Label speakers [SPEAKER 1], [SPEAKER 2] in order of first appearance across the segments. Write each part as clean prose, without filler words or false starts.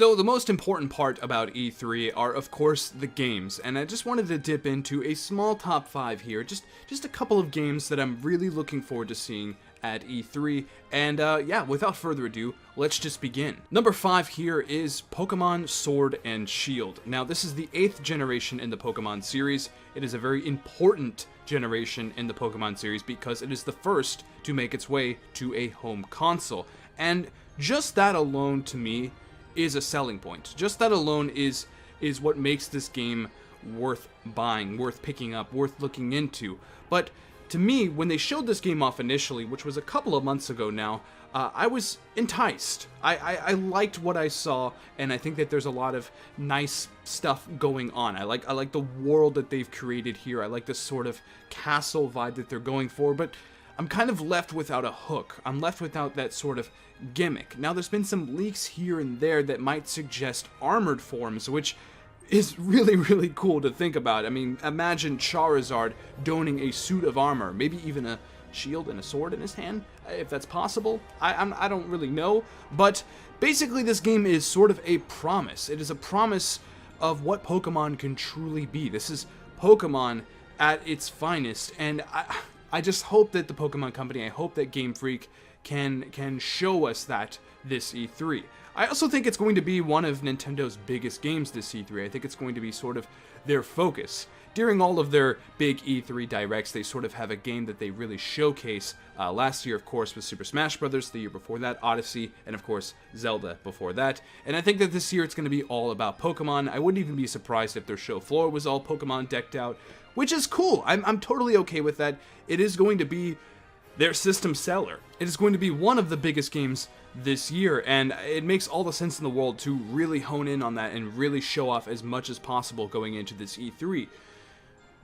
[SPEAKER 1] So the most important part about E3 are of course the games, and I just wanted to dip into a small top 5 here, just a couple of games that I'm really looking forward to seeing at E3, and yeah, without further ado, let's just begin. Number 5 here is Pokemon Sword and Shield. Now this is the 8th generation in the Pokemon series. It is a very important generation in the Pokemon series because it is the first to make its way to a home console, and just that alone to me is a selling point. Just that alone is what makes this game worth buying, worth picking up, worth looking into. But to me, when they showed this game off initially, which was a couple of months ago now, I was enticed. I liked what I saw, and I think that there's a lot of nice stuff going on. I like the world that they've created here. I like the sort of castle vibe that they're going for, but I'm kind of left without a hook. I'm left without that sort of gimmick. Now, there's been some leaks here and there that might suggest armored forms, which is really, really cool to think about. I mean, imagine Charizard donning a suit of armor, maybe even a shield and a sword in his hand, if that's possible. I don't really know, but basically this game is sort of a promise. It is a promise of what Pokemon can truly be. This is Pokemon at its finest, and I just hope that the Pokemon Company, I hope that Game Freak can show us that this E3. I also think it's going to be one of Nintendo's biggest games this E3. I think it's going to be sort of their focus. During all of their big E3 directs, they sort of have a game that they really showcase. Last year, of course, was Super Smash Bros. The year before that, Odyssey, and of course, Zelda before that. And I think that this year it's going to be all about Pokemon. I wouldn't even be surprised if their show floor was all Pokemon decked out, which is cool. I'm totally okay with that. It is going to be their system seller. It is going to be one of the biggest games this year, and it makes all the sense in the world to really hone in on that and really show off as much as possible going into this E3.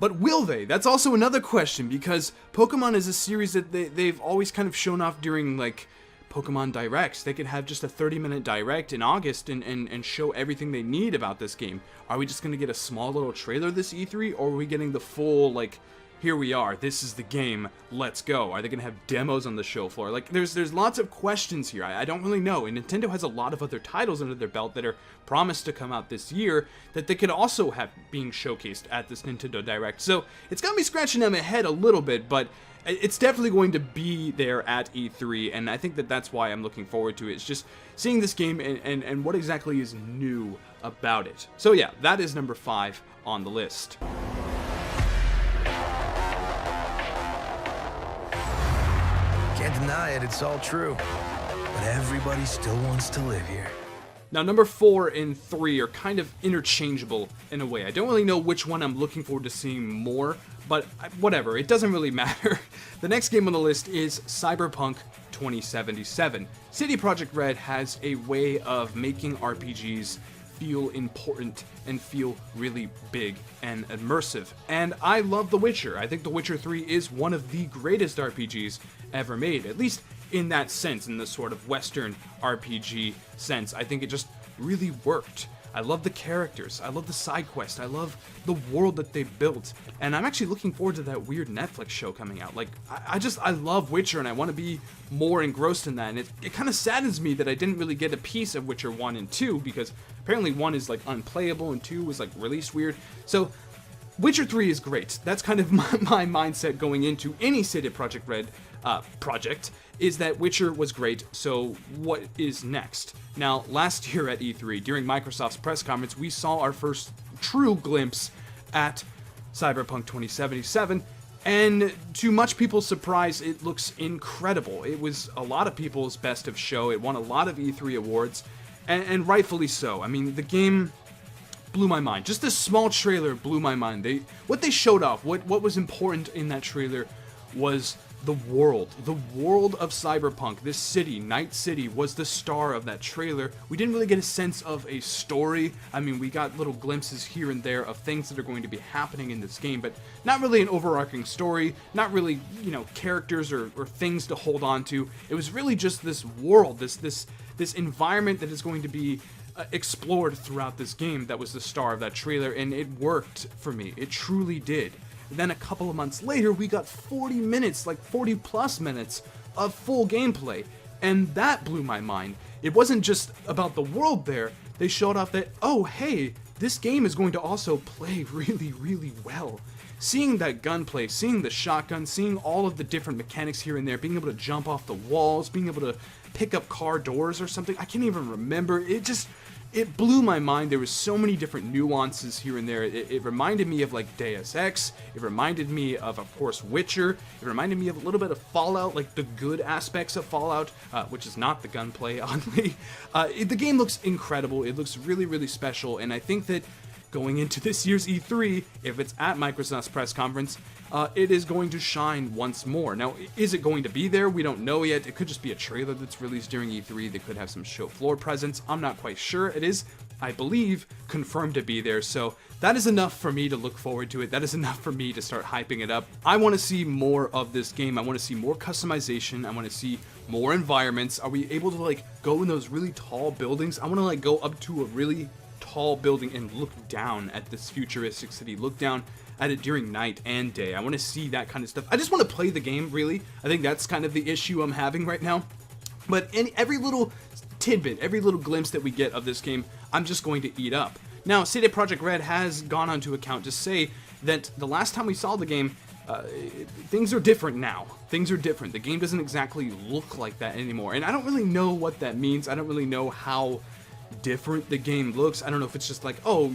[SPEAKER 1] But will they? That's also another question, because Pokemon is a series that they've always kind of shown off during, like, Pokemon Directs. They could have just a 30-minute Direct in August and show everything they need about this game. Are we just going to get a small little trailer this E3, or are we getting the full, like, here we are, this is the game, let's go? Are they going to have demos on the show floor? Like, there's lots of questions here. I don't really know, and Nintendo has a lot of other titles under their belt that are promised to come out this year that they could also have being showcased at this Nintendo Direct. So it's going to be scratching them ahead a little bit, but it's definitely going to be there at E3, and I think that that's why I'm looking forward to it. It's just seeing this game and what exactly is new about it. So yeah, that is number 5 on the list.
[SPEAKER 2] Can't deny it, it's all true. But everybody still wants to live here.
[SPEAKER 1] Now, number 4 and 3 are kind of interchangeable in a way. I don't really know which one I'm looking forward to seeing more, but whatever, it doesn't really matter. The next game on the list is Cyberpunk 2077. CD Projekt Red has a way of making RPGs feel important and feel really big and immersive. And I love The Witcher. I think The Witcher 3 is one of the greatest RPGs ever made, at least in that sense, in the sort of Western RPG sense. I think it just really worked. I love the characters, I love the side quest, I love the world that they built, and I'm actually looking forward to that weird Netflix show coming out. Like, I love Witcher, and I want to be more engrossed in that, and it kind of saddens me that I didn't really get a piece of Witcher 1 and 2, because apparently 1 is, like, unplayable, and 2 was, like, released weird. So Witcher 3 is great. That's kind of my mindset going into any CD Projekt Red project, is that Witcher was great, so what is next? Now, last year at E3, during Microsoft's press conference, we saw our first true glimpse at Cyberpunk 2077, and to much people's surprise, it looks incredible. It was a lot of people's best of show, it won a lot of E3 awards, and rightfully so. I mean, the game blew my mind. Just this small trailer blew my mind. What they showed off, what was important in that trailer was the world of Cyberpunk. This city, Night City, was the star of that trailer. We didn't really get a sense of a story. I mean, we got little glimpses here and there of things that are going to be happening in this game, but not really an overarching story, not really, you know, characters or things to hold on to. It was really just this world, this environment that is going to be explored throughout this game that was the star of that trailer, and it worked for me. It truly did. Then a couple of months later, we got 40 minutes, like 40 plus minutes of full gameplay, and that blew my mind. It wasn't just about the world there they showed off that, oh hey, this game is going to also play really, really well. Seeing that gunplay, seeing the shotgun, seeing all of the different mechanics here and there, being able to jump off the walls, being able to pick up car doors or something, I can't even remember. It blew my mind. There was so many different nuances here and there. It reminded me of like Deus Ex. It reminded me of course, Witcher. It reminded me of a little bit of Fallout, like the good aspects of Fallout, which is not the gunplay, oddly. The game looks incredible. It looks really, really special, and I think that going into this year's E3, if it's at Microsoft's press conference, it is going to shine once more. Now, is it going to be there? We don't know yet. It could just be a trailer that's released during E3. They could have some show floor presence. I'm not quite sure. It is, I believe, confirmed to be there. So that is enough for me to look forward to it. That is enough for me to start hyping it up. I want to see more of this game. I want to see more customization. I want to see more environments. Are we able to like go in those really tall buildings? I want to like go up to a really tall building and look down at this futuristic city, look down at it during night and day. I want to see that kind of stuff. I just want to play the game, really. I think that's kind of the issue I'm having right now. But every little tidbit, every little glimpse that we get of this game, I'm just going to eat up. Now, CD Projekt Red has gone onto account to say that the last time we saw the game, things are different now. Things are different. The game doesn't exactly look like that anymore. And I don't really know what that means. I don't really know how different the game looks. I don't know if it's just like, oh,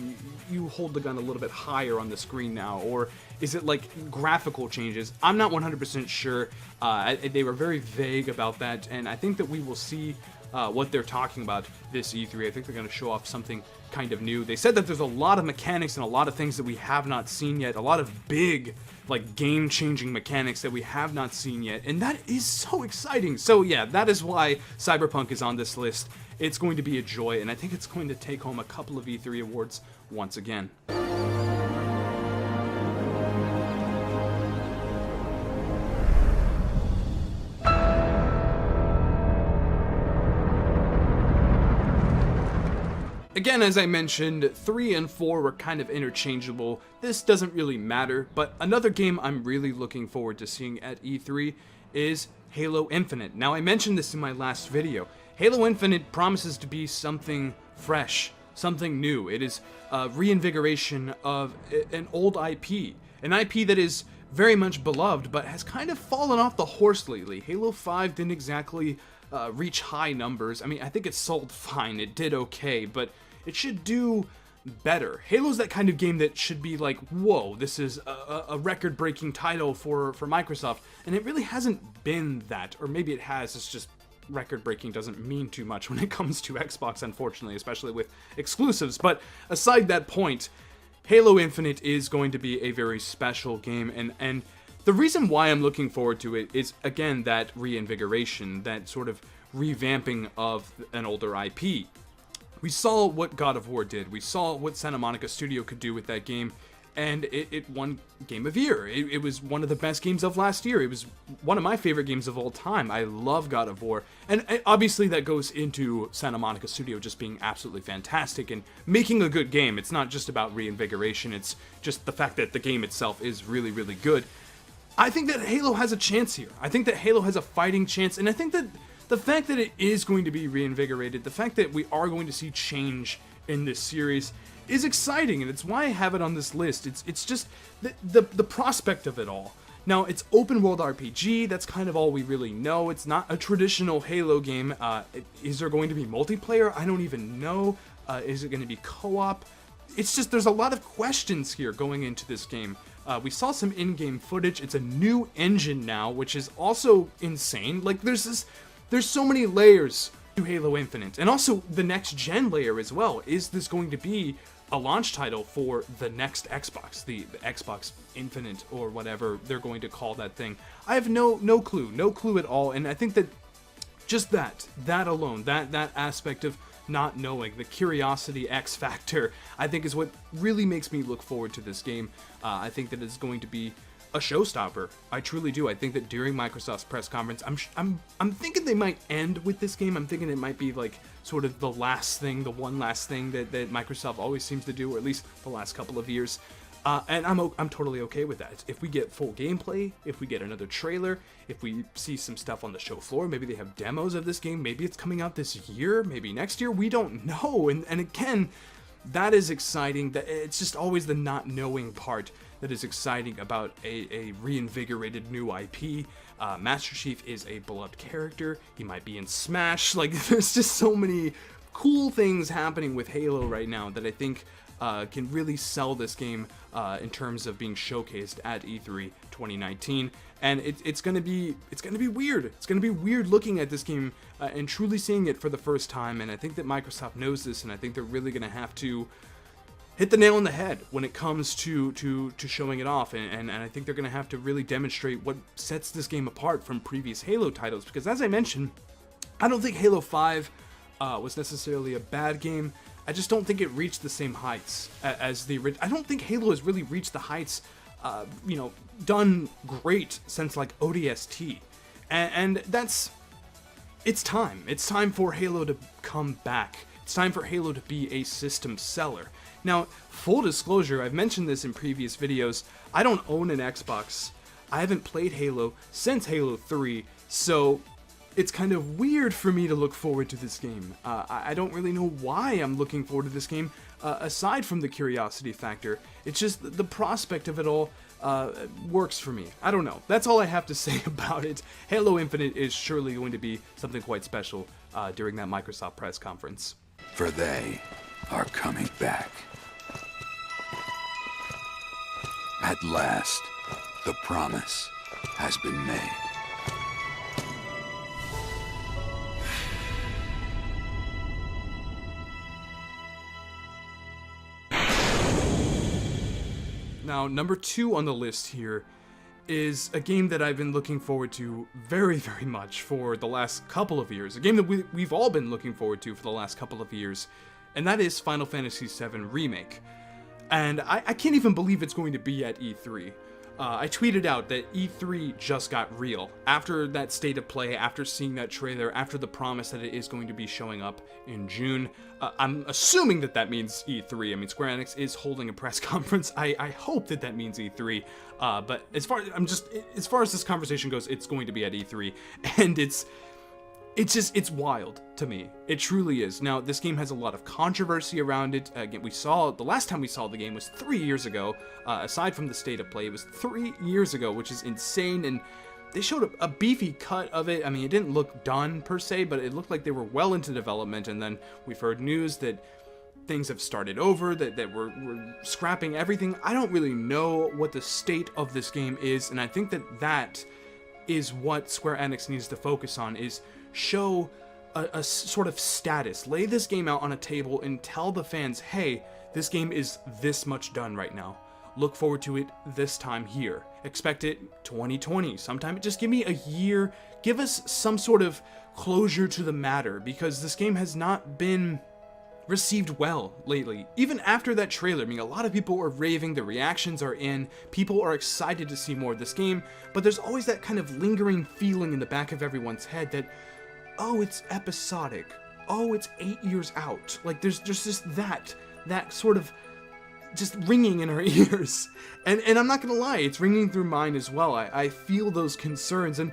[SPEAKER 1] you hold the gun a little bit higher on the screen now, or is it like graphical changes? I'm not 100% sure. They were very vague about that, and I think that we will see what they're talking about this E3. I think they're going to show off something kind of new. They said that there's a lot of mechanics and a lot of things that we have not seen yet, a lot of big, like, game-changing mechanics that we have not seen yet, and that is so exciting. So yeah, that is why Cyberpunk is on this list. It's going to be a joy, and I think it's going to take home a couple of E3 awards once again. Again, as I mentioned, 3 and 4 were kind of interchangeable. This doesn't really matter, but another game I'm really looking forward to seeing at E3 is Halo Infinite. Now, I mentioned this in my last video. Halo Infinite promises to be something fresh, something new. It is a reinvigoration of an old IP, an IP that is very much beloved, but has kind of fallen off the horse lately. Halo 5 didn't exactly reach high numbers. I mean, I think it sold fine, it did okay, but it should do better. Halo's that kind of game that should be like, whoa, this is a record-breaking title for Microsoft, and it really hasn't been that, or maybe it has, it's just record-breaking doesn't mean too much when it comes to Xbox, unfortunately, especially with exclusives. But aside that point, Halo Infinite is going to be a very special game, and the reason why I'm looking forward to it is, again, that reinvigoration, that sort of revamping of an older IP. We saw what God of War did. We saw what Santa Monica Studio could do with that game, and it won Game of Year. It was one of the best games of last year. It was one of my favorite games of all time. I love God of War, and obviously that goes into Santa Monica Studio just being absolutely fantastic and making a good game. It's not just about reinvigoration, it's just the fact that the game itself is really, really good. I think that Halo has a chance here. I think that Halo has a fighting chance, and I think that the fact that it is going to be reinvigorated, the fact that we are going to see change in this series is exciting, and it's why I have it on this list. It's just the prospect of it all. Now, it's open world RPG, that's kind of all we really know. It's not a traditional Halo game. Is there going to be multiplayer? I don't even know. Is it going to be co-op? It's just, there's a lot of questions here going into this game. We saw some in-game footage. It's a new engine now, which is also insane. Like, there's so many layers to Halo Infinite, and also the next gen layer as well. Is this going to be a launch title for the next Xbox, the Xbox Infinite, or whatever they're going to call that thing? I have no clue at all, and I think that just that alone, that aspect of not knowing, the curiosity X factor, I think is what really makes me look forward to this game. I think that it's going to be a showstopper. I truly do. I think that during Microsoft's press conference, I'm thinking they might end with this game. I'm thinking it might be like sort of the last thing, the one last thing that Microsoft always seems to do, or at least the last couple of years. And I'm totally okay with that. If we get full gameplay, if we get another trailer, if we see some stuff on the show floor, maybe they have demos of this game, maybe it's coming out this year, maybe next year, we don't know. And again, that is exciting. That it's just always the not knowing part that is exciting about a reinvigorated new IP. Master Chief is a beloved character. He might be in Smash. Like, there's just so many cool things happening with Halo right now that I think can really sell this game in terms of being showcased at E3 2019, and it's gonna be weird. It's gonna be weird looking at this game and truly seeing it for the first time. And I think that Microsoft knows this, and I think they're really gonna have to hit the nail on the head when it comes to showing it off. And I think they're gonna have to really demonstrate what sets this game apart from previous Halo titles. Because as I mentioned, I don't think Halo 5 was necessarily a bad game. I just don't think it reached the same heights as the original. I don't think Halo has really reached the heights, done great since like ODST. And it's time. It's time for Halo to come back. It's time for Halo to be a system seller. Now, full disclosure, I've mentioned this in previous videos, I don't own an Xbox. I haven't played Halo since Halo 3, so it's kind of weird for me to look forward to this game. I don't really know why I'm looking forward to this game, aside from the curiosity factor. It's just the prospect of it all works for me. I don't know. That's all I have to say about it. Halo Infinite is surely going to be something quite special during that Microsoft press conference.
[SPEAKER 3] For they are coming back. At last, the promise has been made.
[SPEAKER 1] Now, number 2 on the list here is a game that I've been looking forward to very, very much for the last couple of years. A game that we've all been looking forward to for the last couple of years, and that is Final Fantasy VII Remake. And I can't even believe it's going to be at E3. I tweeted out that E3 just got real. After that state of play, after seeing that trailer, after the promise that it is going to be showing up in June, I'm assuming that that means E3. I mean, Square Enix is holding a press conference. I hope that that means E3. But as far as this conversation goes, it's going to be at E3, and it's wild to me. It truly is. Now, this game has a lot of controversy around it. Again, the last time we saw the game was 3 years ago. Aside from the state of play, it was 3 years ago, which is insane. And they showed a beefy cut of it. I mean, it didn't look done per se, but it looked like they were well into development. And then we've heard news that things have started over, that we're scrapping everything. I don't really know what the state of this game is, and I think that is what Square Enix needs to focus on, is show a sort of status. Lay this game out on a table and tell the fans, hey, this game is this much done right now. Look forward to it this time here. Expect it 2020 sometime. Just give me a year. Give us some sort of closure to the matter, because this game has not been received well lately. Even after that trailer, I mean, a lot of people are raving, the reactions are in, people are excited to see more of this game, but there's always that kind of lingering feeling in the back of everyone's head that, oh, it's episodic. Oh, it's 8 years out. Like, there's just that sort of just ringing in our ears. And I'm not gonna lie, it's ringing through mine as well. I feel those concerns, and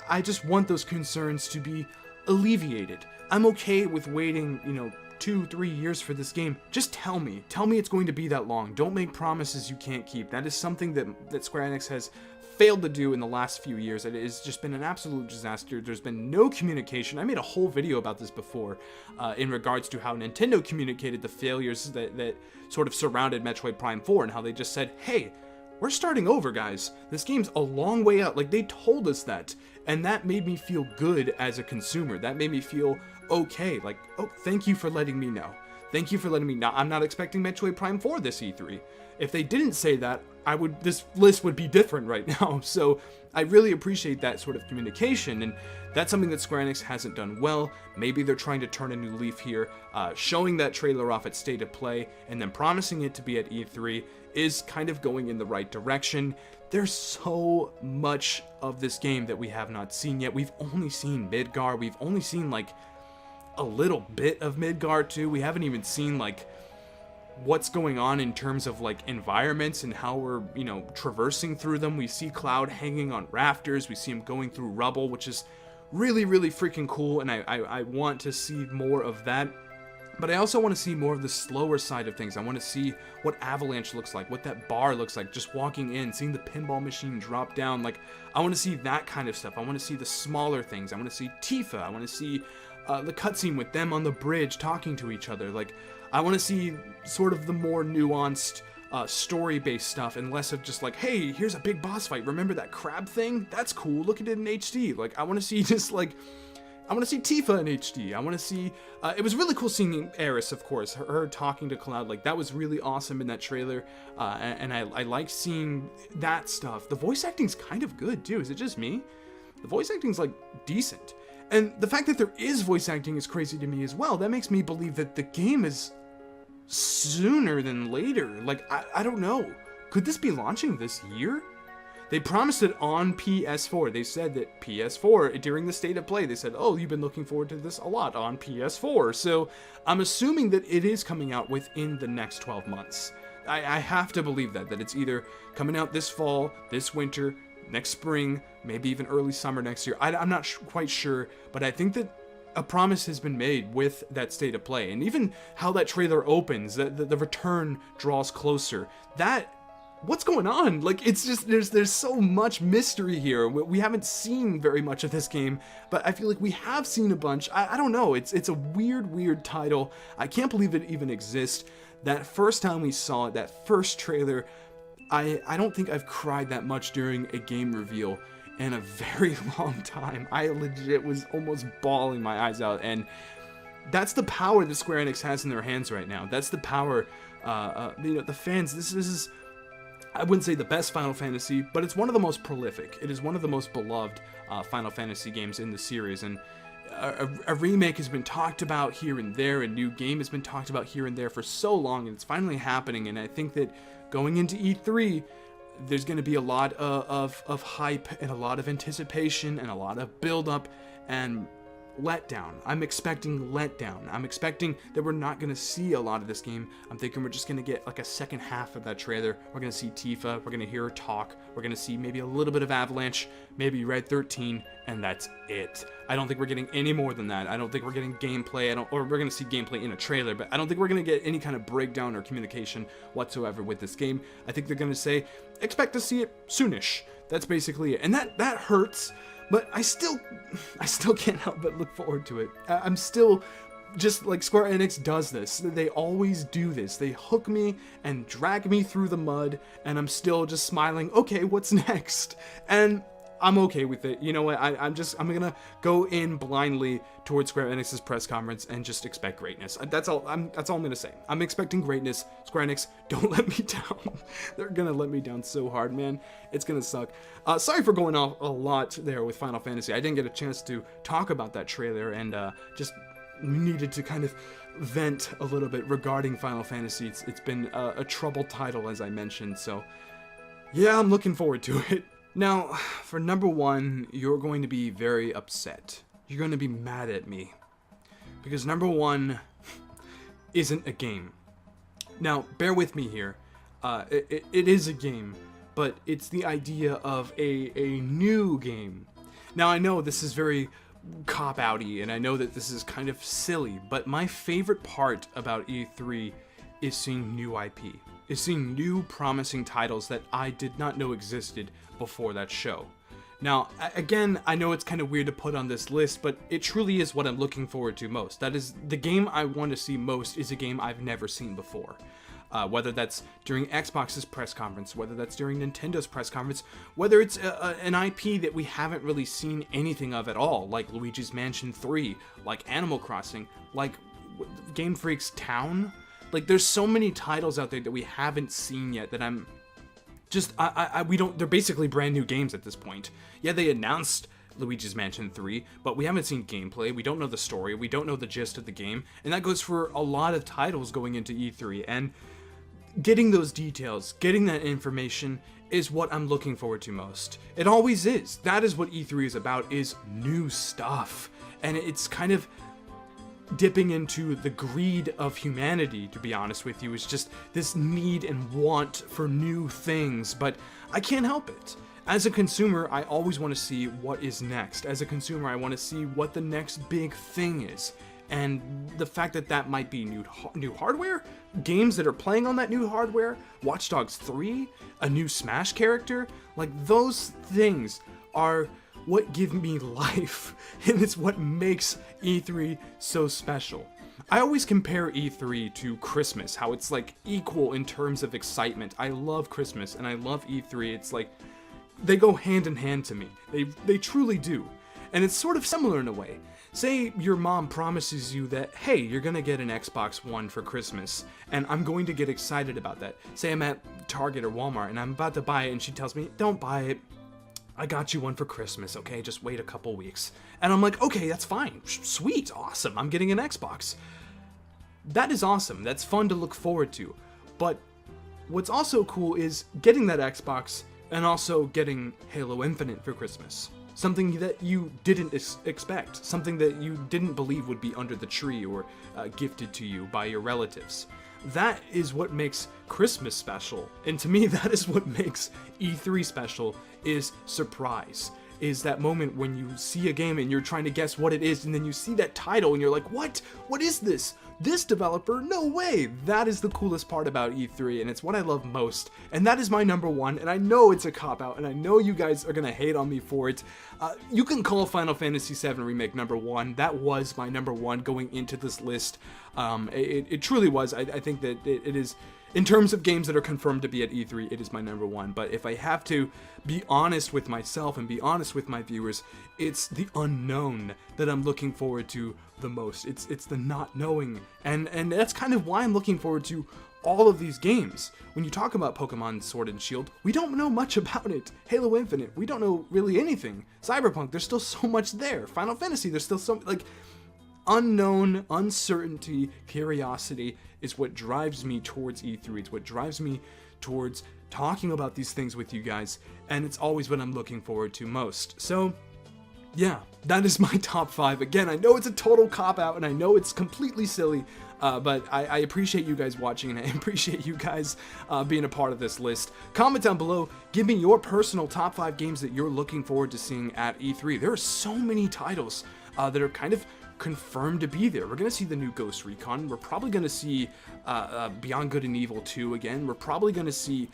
[SPEAKER 1] I just want those concerns to be alleviated. I'm okay with waiting, 2-3 years for this game. Just tell me it's going to be that long. Don't make promises you can't keep. That is something that Square Enix has failed to do in the last few years. It has just been an absolute disaster. There's been no communication. I made a whole video about this before in regards to how Nintendo communicated the failures that sort of surrounded Metroid Prime 4, and how they just said, hey, we're starting over, guys. This game's a long way out. Like, they told us that, and that made me feel good as a consumer. That made me feel okay. Like, oh, thank you for letting me know. Thank you for letting me know. I'm not expecting Metroid Prime 4 this E3. If they didn't say that, this list would be different right now. So I really appreciate that sort of communication, and that's something that Square Enix hasn't done well. Maybe they're trying to turn a new leaf here. Showing that trailer off at State of Play and then promising it to be at E3 is kind of going in the right direction. There's so much of this game that we have not seen yet. We've only seen Midgar. We've only seen like a little bit of Midgar too. We haven't even seen like what's going on in terms of like environments and how we're, you know, traversing through them. We see Cloud hanging on rafters, we see him going through rubble, which is really, really freaking cool, and I want to see more of that. But I also want to see more of the slower side of things. I want to see what Avalanche looks like, what that bar looks like, just walking in, seeing the pinball machine drop down. Like, I want to see that kind of stuff. I want to see the smaller things. I want to see Tifa. I want to see the cutscene with them on the bridge talking to each other. Like, I want to see sort of the more nuanced story-based stuff, and less of just like, hey, here's a big boss fight. Remember that crab thing? That's cool. Look at it in HD. Like, I want to see just like, I want to see Tifa in HD. I want to see, it was really cool seeing Eris, of course, her talking to Cloud. Like, that was really awesome in that trailer, and I like seeing that stuff. The voice acting's kind of good, too. Is it just me? The voice acting's, like, decent. And the fact that there is voice acting is crazy to me as well. That makes me believe that the game is sooner than later. Like, I don't know. Could this be launching this year? They promised it on PS4. They said that PS4, during the state of play, they said, oh, you've been looking forward to this a lot on PS4. So I'm assuming that it is coming out within the next 12 months. I have to believe that it's either coming out this fall, this winter, next spring, maybe even early summer next year. I'm not quite sure, but I think that a promise has been made with that state of play. And even how that trailer opens, the return draws closer. What's going on? Like, it's just, there's so much mystery here. We haven't seen very much of this game, but I feel like we have seen a bunch. I don't know. It's a weird title. I can't believe it even exists. That first time we saw it, that first trailer, I don't think I've cried that much during a game reveal in a very long time. I legit was almost bawling my eyes out, and that's the power that Square Enix has in their hands right now. That's the power, you know, the fans. This is, I wouldn't say the best Final Fantasy, but it's one of the most prolific. It is one of the most beloved Final Fantasy games in the series, and a remake has been talked about here and there, a new game has been talked about here and there for so long, and it's finally happening. And I think that going into E3, there's going to be a lot of hype and a lot of anticipation and a lot of build-up and letdown. I'm expecting letdown. I'm expecting that we're not going to see a lot of this game. I'm thinking we're just going to get like a second half of that trailer. We're going to see Tifa. We're going to hear her talk. We're going to see maybe a little bit of Avalanche, maybe Red 13, and that's it. I don't think we're getting any more than that. I don't think we're getting gameplay. Or we're going to see gameplay in a trailer, but I don't think we're going to get any kind of breakdown or communication whatsoever with this game. I think they're going to say, expect to see it soonish. That's basically it. And that hurts. But I still can't help but look forward to it. I'm still just like Square Enix does this. They always do this. They hook me and drag me through the mud, and I'm still just smiling. Okay, what's next? And I'm okay with it. You know what? I'm gonna go in blindly towards Square Enix's press conference and just expect greatness. That's all I'm gonna say. I'm expecting greatness. Square Enix, don't let me down. They're gonna let me down so hard, man. It's gonna suck. Sorry for going off a lot there with Final Fantasy. I didn't get a chance to talk about that trailer, and just needed to kind of vent a little bit regarding Final Fantasy. It's been a troubled title, as I mentioned. So yeah, I'm looking forward to it. Now, for number one, you're going to be very upset. You're going to be mad at me. Because number one isn't a game. Now, bear with me here. It is a game, but it's the idea of a new game. Now, I know this is very cop-outy, and I know that this is kind of silly, but my favorite part about E3 is seeing new IP. Is seeing new promising titles that I did not know existed before that show. Now, again, I know it's kind of weird to put on this list, but it truly is what I'm looking forward to most. That is, the game I want to see most is a game I've never seen before. Whether that's during Xbox's press conference, whether that's during Nintendo's press conference, whether it's an IP that we haven't really seen anything of at all, like Luigi's Mansion 3, like Animal Crossing, like Game Freak's Town. Like, there's so many titles out there that we haven't seen yet that I'm just, they're basically brand new games at this point. Yeah, they announced Luigi's Mansion 3, but we haven't seen gameplay, we don't know the story, we don't know the gist of the game, and that goes for a lot of titles going into E3, and getting those details, getting that information is what I'm looking forward to most. It always is. That is what E3 is about, is new stuff. And it's kind of, dipping into the greed of humanity, to be honest with you. It's just this need and want for new things, but I can't help it. As a consumer, I always want to see what is next. As a consumer, I want to see what the next big thing is. And the fact that that might be new hardware, games that are playing on that new hardware, Watch Dogs 3, a new Smash character, like those things are what give me life, and it's what makes E3 so special. I always compare E3 to Christmas, how it's like equal in terms of excitement. I love Christmas and I love E3. It's like they go hand in hand to me. They truly do. And it's sort of similar in a way. Say your mom promises you that, hey, you're gonna get an Xbox One for Christmas, and I'm going to get excited about that. Say I'm at Target or Walmart and I'm about to buy it and she tells me, don't buy it. I got you one for Christmas, okay? Just wait a couple weeks. And I'm like, okay, that's fine. Sweet, awesome. I'm getting an Xbox. That is awesome. That's fun to look forward to. But what's also cool is getting that Xbox and also getting Halo Infinite for Christmas. Something that you didn't expect. Something that you didn't believe would be under the tree or gifted to you by your relatives. That is what makes Christmas special. And to me, that is what makes E3 special, is surprise. Is that moment when you see a game and you're trying to guess what it is, and then you see that title and you're like, what? What is this? This developer? No way! That is the coolest part about E3, and it's what I love most. And that is my number one, and I know it's a cop-out, and I know you guys are gonna hate on me for it. You can call Final Fantasy VII Remake number one. That was my number one going into this list. It truly was. I think that it is, in terms of games that are confirmed to be at E3, it is my number one. But if I have to be honest with myself and be honest with my viewers, it's the unknown that I'm looking forward to the most. It's the not knowing. And that's kind of why I'm looking forward to all of these games. When you talk about Pokemon Sword and Shield, we don't know much about it. Halo Infinite, we don't know really anything. Cyberpunk, there's still so much there. Final Fantasy, there's still so, like, unknown, uncertainty, curiosity is what drives me towards E3. It's what drives me towards talking about these things with you guys, and it's always what I'm looking forward to most. So yeah, that is my top 5. Again, I know it's a total cop-out, and I know it's completely silly, but I appreciate you guys watching, and I appreciate you guys being a part of this list. Comment down below, give me your personal top 5 games that you're looking forward to seeing at E3. There are so many titles that are kind of confirmed to be there. We're going to see the new Ghost Recon. We're probably going to see Beyond Good and Evil 2 again. We're probably going to see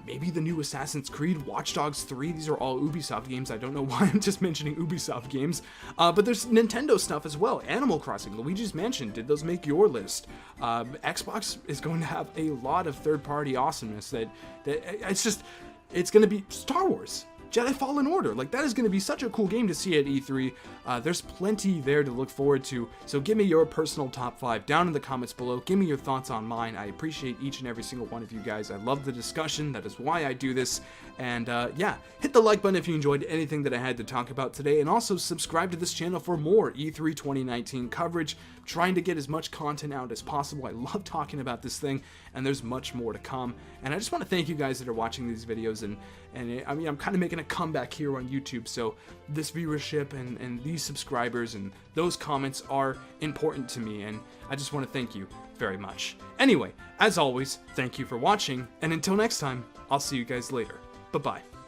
[SPEAKER 1] maybe the new Assassin's Creed, Watch Dogs 3. These are all Ubisoft games. I don't know why I'm just mentioning Ubisoft games. But there's Nintendo stuff as well. Animal Crossing, Luigi's Mansion. Did those make your list? Xbox is going to have a lot of third-party awesomeness that it's going to be Star Wars. Jedi Fallen Order, like that is going to be such a cool game to see at E3. There's plenty there to look forward to, so give me your personal top 5 down in the comments below. Give me your thoughts on mine. I appreciate each and every single one of you guys. I love the discussion. That is why I do this. And yeah, hit the like button if you enjoyed anything that I had to talk about today, and also subscribe to this channel for more E3 2019 coverage. I'm trying to get as much content out as possible. I love talking about this thing, and there's much more to come. And I just want to thank you guys that are watching these videos, and I mean, I'm kind of making a comeback here on YouTube, so this viewership and these subscribers and those comments are important to me, and I just want to thank you very much. Anyway, as always, thank you for watching, and until next time, I'll see you guys later. Bye-bye.